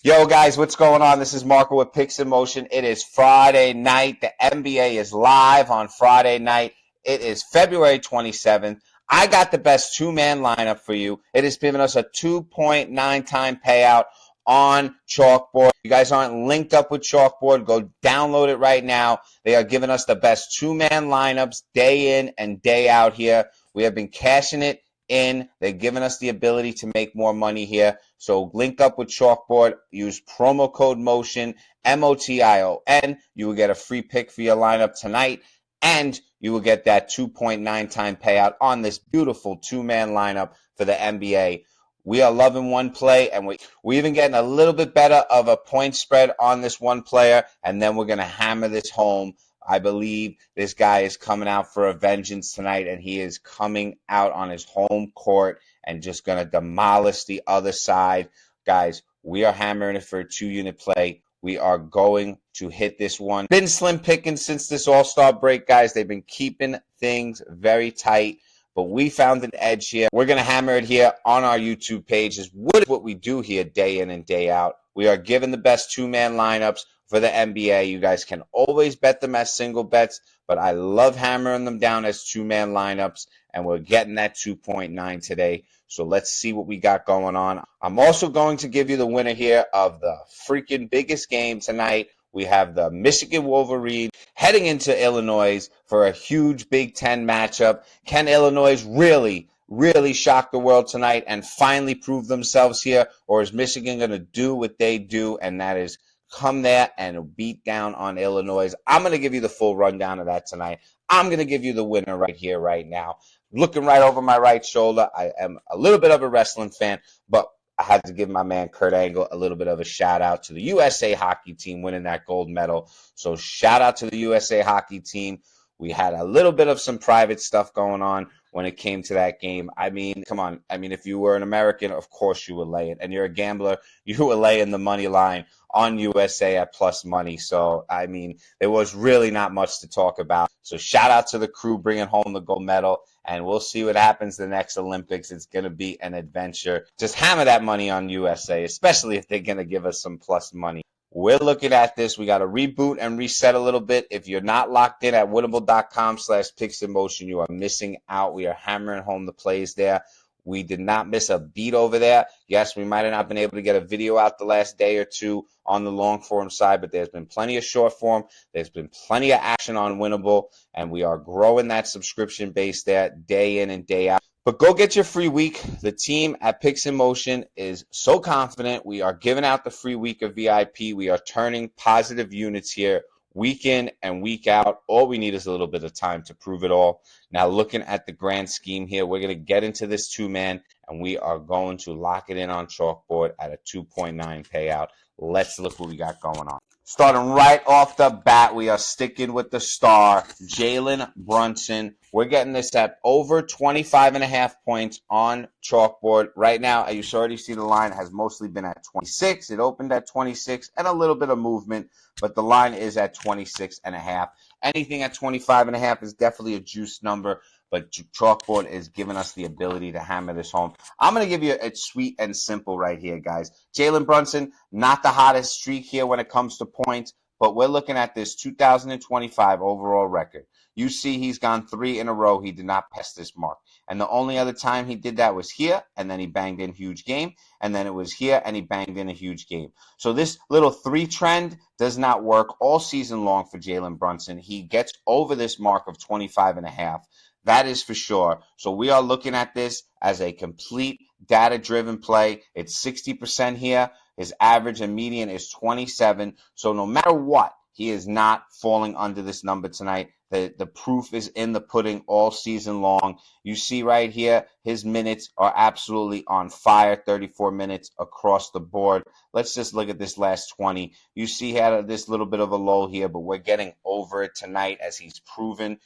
Yo, guys, what's going on? This is Marco with Picks in Motion. It is Friday night. The NBA is live on Friday night. It is February 27th. I got the best two-man lineup for you. It has given us a 2.9 time payout on Chalkboard. If you guys aren't linked up with Chalkboard, go download it right now. They are giving us the best two-man lineups day in and day out here. We have been cashing it in. They're giving us the ability to make more money here. So link up with Chalkboard, use promo code MOTION, MOTION. You will get a free pick for your lineup tonight, and you will get that 2.9 time payout on this beautiful two-man lineup for the NBA. We are loving one play, and we're even getting a little bit better of a point spread on this one player, and then we're going to hammer this home. I believe this guy is coming out for a vengeance tonight, and he is coming out on his home court and just going to demolish the other side. Guys, we are hammering it for a two-unit play. We are going to hit this one. Been slim picking since this All-Star break, guys. They've been keeping things very tight, but we found an edge here. We're going to hammer it here on our YouTube page. Is what we do here day in and day out. We are giving the best two-man lineups for the NBA. You guys can always bet them as single bets, but I love hammering them down as two-man lineups, and we're getting that 2.9 today. So let's see what we got going on. I'm also going to give you the winner here of the freaking biggest game tonight. We have the Michigan Wolverines heading into Illinois for a huge Big Ten matchup. Can Illinois really shock the world tonight and finally prove themselves here, or is Michigan going to do what they do, and that is come there and beat down on Illinois? I'm going to give you the full rundown of that tonight. I'm going to give you the winner right here, right now. Looking right over my right shoulder, I am a little bit of a wrestling fan, but I had to give my man Kurt Angle a little bit of a shout out to the USA hockey team winning that gold medal. So shout out to the USA hockey team. We had a little bit of some private stuff going on when it came to that game. I mean, come on. I mean, if you were an American, of course you would lay it. And you're a gambler, you would lay in the money line on USA at plus money. So, I mean, there was really not much to talk about. So shout out to the crew bringing home the gold medal. And we'll see what happens the next Olympics. It's going to be an adventure. Just hammer that money on USA, especially if they're going to give us some plus money. We're looking at this. We got to reboot and reset a little bit. If you're not locked in at winnable.com/picksinmotion, you are missing out. We are hammering home the plays there. We did not miss a beat over there. Yes, we might have not been able to get a video out the last day or two on the long form side, but there's been plenty of short form. There's been plenty of action on Winnable, and we are growing that subscription base there day in and day out. But go get your free week. The team at Picks in Motion is so confident. We are giving out the free week of VIP. We are turning positive units here week in and week out. All we need is a little bit of time to prove it all. Now, looking at the grand scheme here, we're going to get into this two-man, and we are going to lock it in on Chalkboard at a 2.9 payout. Let's look what we got going on. Starting right off the bat, we are sticking with the star, Jalen Brunson. We're getting this at over 25.5 points on Chalkboard. Right now, you already see the line has mostly been at 26. It opened at 26 and a little bit of movement, but the line is at 26.5. Anything at 25.5 is definitely a juice number, but Chalkboard is giving us the ability to hammer this home. I'm going to give you it sweet and simple right here, guys. Jalen Brunson, not the hottest streak here when it comes to points, but we're looking at this 2025 overall record. You see he's gone 3 in a row. He did not pass this mark. And the only other time he did that was here, and then he banged in huge game, and then it was here, and he banged in a huge game. So this little 3 trend does not work all season long for Jalen Brunson. He gets over this mark of 25.5. That is for sure. So we are looking at this as a complete data-driven play. It's 60% here. His average and median is 27. So no matter what, he is not falling under this number tonight. The proof is in the pudding all season long. You see right here, his minutes are absolutely on fire, 34 minutes across the board. Let's just look at this last 20. You see he had this little bit of a lull here, but we're getting over it tonight as he's proven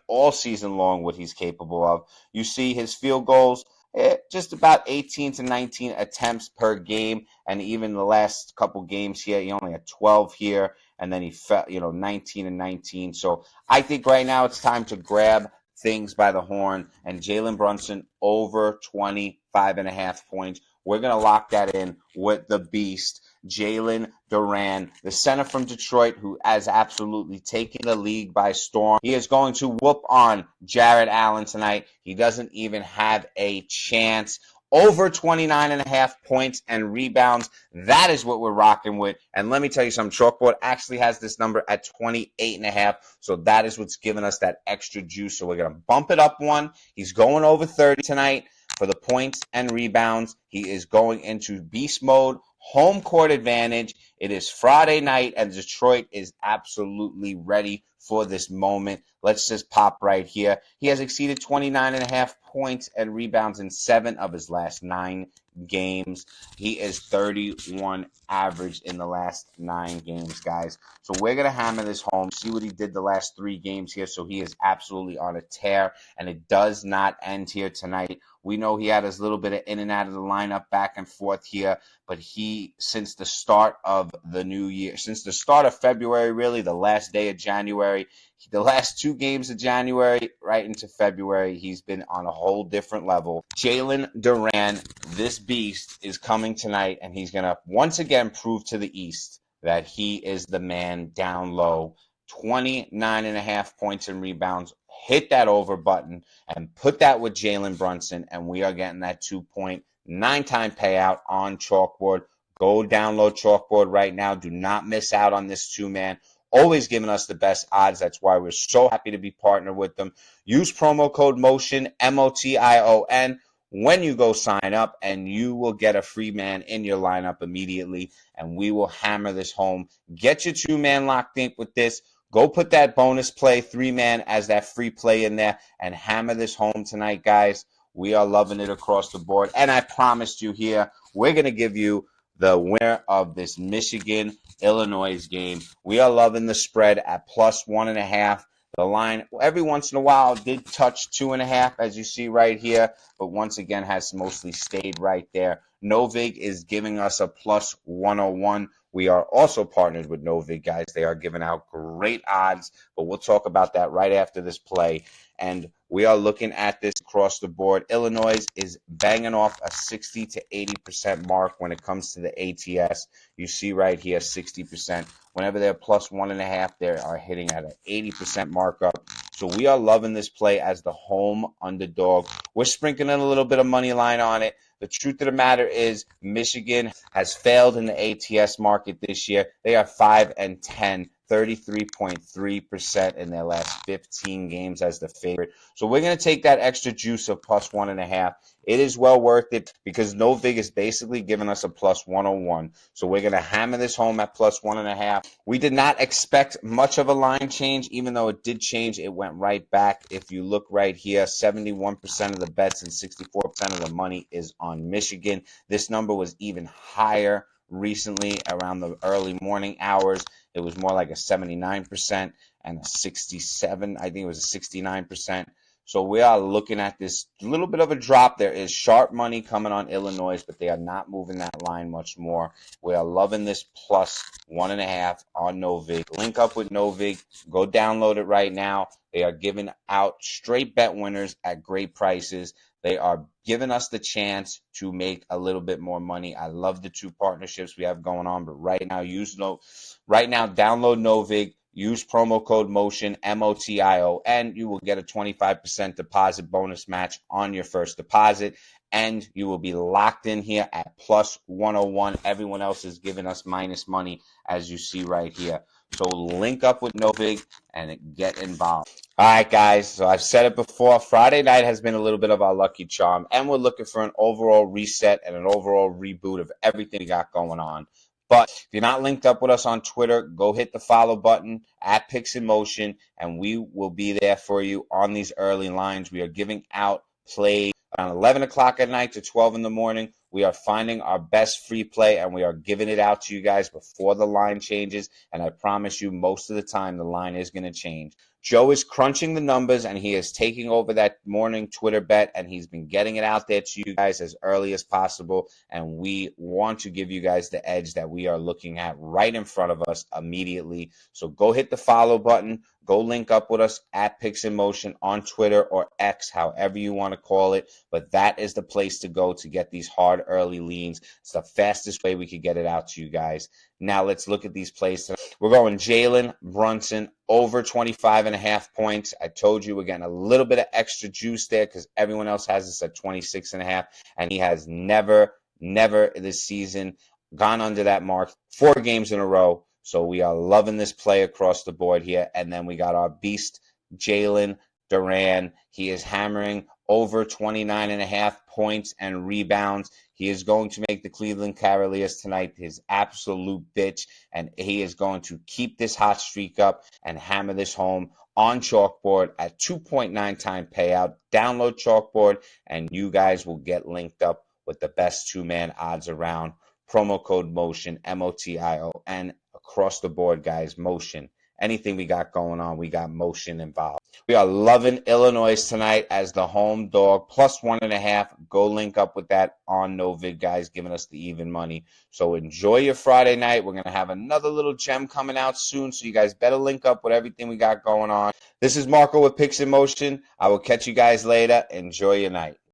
all season long what he's capable of. You see his field goals, just about 18 to 19 attempts per game, and even the last couple games here, he only had 12 here, and then he fell, 19 and 19. So I think right now it's time to grab things by the horn, and Jalen Brunson over 25.5 points. we're going to lock that in with the beast, Jalen Duran, the center from Detroit, who has absolutely taken the league by storm. He is going to whoop on Jared Allen tonight. He doesn't even have a chance. Over 29.5 points and rebounds. That is what we're rocking with. And let me tell you something, Chalkboard actually has this number at 28.5. So that is what's giving us that extra juice. So we're going to bump it up one. He's going over 30 tonight for the points and rebounds. He is going into beast mode. Home court advantage. It is Friday night, and Detroit is absolutely ready for this moment. Let's just pop right here. He has exceeded 29.5 points and rebounds in 7 of his last 9 games. He is 31 average in the last 9 games, guys. So we're going to hammer this home, see what he did the last 3 games here. So he is absolutely on a tear, and it does not end here tonight. We know he had his little bit of in and out of the lineup, back and forth here, but he, since the start of the new year, since the start of February, really, the last day of January, the last 2 games of January, right into February, he's been on a whole different level. Jalen Duran, this beast, is coming tonight, and he's going to once again prove to the East that he is the man down low. 29.5 points and rebounds. Hit that over button and put that with Jalen Brunson, and we are getting that 2.9-time payout on Chalkboard. Go download Chalkboard right now. Do not miss out on this 2-man. Always giving us the best odds. That's why we're so happy to be partnered with them. Use promo code MOTION, MOTION, when you go sign up, and you will get a free man in your lineup immediately, and we will hammer this home. Get your 2-man locked in with this. Go put that bonus play, 3-man, as that free play in there, and hammer this home tonight, guys. We are loving it across the board. And I promised you here, we're going to give you the winner of this Michigan-Illinois game. We are loving the spread at plus 1.5. The line, every once in a while, did touch 2.5, as you see right here, but once again has mostly stayed right there. NOVIG is giving us a plus 101. We are also partnered with NOVIG, guys. They are giving out great odds, but we'll talk about that right after this play. And we are looking at this across the board. Illinois is banging off a 60 to 80% mark when it comes to the ATS. You see right here, 60%. Whenever they're plus 1.5, they are hitting at an 80% markup. So we are loving this play as the home underdog. We're sprinkling a little bit of money line on it. The truth of the matter is Michigan has failed in the ATS market this year. They are 5-10. 33.3% in their last 15 games as the favorite. So we're going to take that extra juice of plus 1.5. It is well worth it because NOVIG is basically giving us a plus 101. So we're going to hammer this home at plus 1.5. We did not expect much of a line change. Even though it did change, it went right back. If you look right here, 71% of the bets and 64% of the money is on Michigan. This number was even higher recently around the early morning hours. It was more like a 79% and a 67. I think it was a 69%. So we are looking at this little bit of a drop. There is sharp money coming on Illinois, but they are not moving that line much more. We are loving this plus 1.5 on NOVIG. Link up with NOVIG. Go download it right now. They are giving out straight bet winners at great prices. They are giving us the chance to make a little bit more money. I love the 2 partnerships we have going on, but right now, download NOVIG, use promo code MOTION, MOTION. You will get a 25% deposit bonus match on your first deposit, and you will be locked in here at plus 101. Everyone else is giving us minus money, as you see right here. So link up with NOVIG and get involved. All right, guys. So I've said it before. Friday night has been a little bit of our lucky charm, and we're looking for an overall reset and an overall reboot of everything we got going on. But if you're not linked up with us on Twitter, go hit the follow button at Picks in Motion, and we will be there for you on these early lines. We are giving out plays around 11 o'clock at night to 12 in the morning. We are finding our best free play, and we are giving it out to you guys before the line changes. And I promise you, most of the time, the line is going to change. Joe is crunching the numbers, and he is taking over that morning Twitter bet, and he's been getting it out there to you guys as early as possible. And we want to give you guys the edge that we are looking at right in front of us immediately. So go hit the follow button. go link up with us at Picks in Motion on Twitter or X, however you want to call it. But that is the place to go to get these hard early leans. It's the fastest way we could get it out to you guys. Now let's look at these plays tonight. We're going Jalen Brunson over 25.5 points. I told you we're getting a little bit of extra juice there because everyone else has this at 26.5, and he has never this season gone under that mark 4 games in a row. So we are loving this play across the board here. And then we got our beast, Jalen Duran. He is hammering over 29.5 points and rebounds. He is going to make the Cleveland Cavaliers tonight his absolute bitch, and he is going to keep this hot streak up and hammer this home on Chalkboard at 2.9 time payout. Download Chalkboard, and you guys will get linked up with the best two-man odds around. Promo code MOTION, MOTION, across the board, guys, motion. Anything we got going on, we got motion involved. We are loving Illinois tonight as the home dog, plus 1.5. Go link up with that on NOVIG, guys, giving us the even money. So enjoy your Friday night. We're going to have another little gem coming out soon, so you guys better link up with everything we got going on. This is Marco with Picks in Motion. I will catch you guys later. Enjoy your night.